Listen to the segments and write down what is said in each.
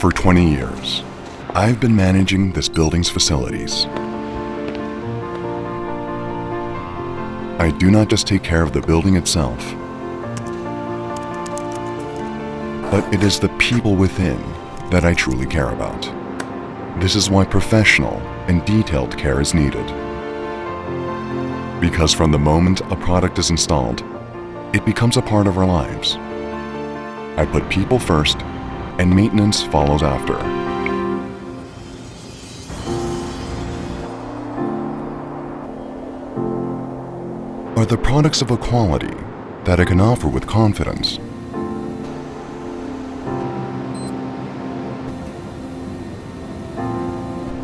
For 20 years, I've been managing this building's facilities. I do not just take care of the building itself, but it is the people within that I truly care about. This is why professional and detailed care is needed. Because from the moment a product is installed, it becomes a part of our lives. I put people first, and maintenance follows after. Are the products of a quality that I can offer with confidence?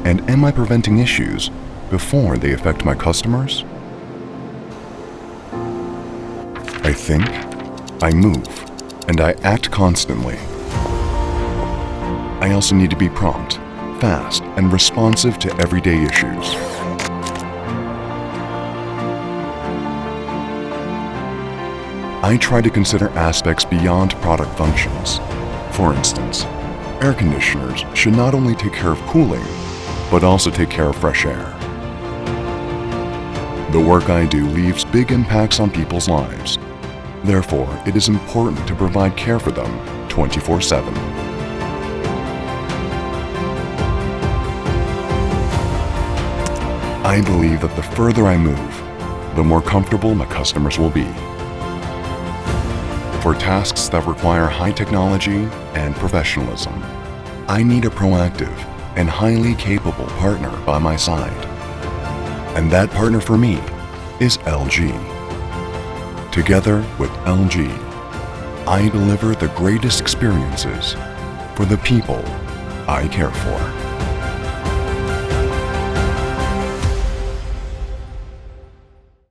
And am I preventing issues before they affect my customers? I think, I move, and I act constantly. I also need to be prompt, fast, and responsive to everyday issues. I try to consider aspects beyond product functions. For instance, air conditioners should not only take care of cooling, but also take care of fresh air. The work I do leaves big impacts on people's lives. Therefore, it is important to provide care for them 24/7. I believe that the further I move, the more comfortable my customers will be. For tasks that require high technology and professionalism, I need a proactive and highly capable partner by my side. And that partner for me is LG. Together with LG, I deliver the greatest experiences for the people I care for.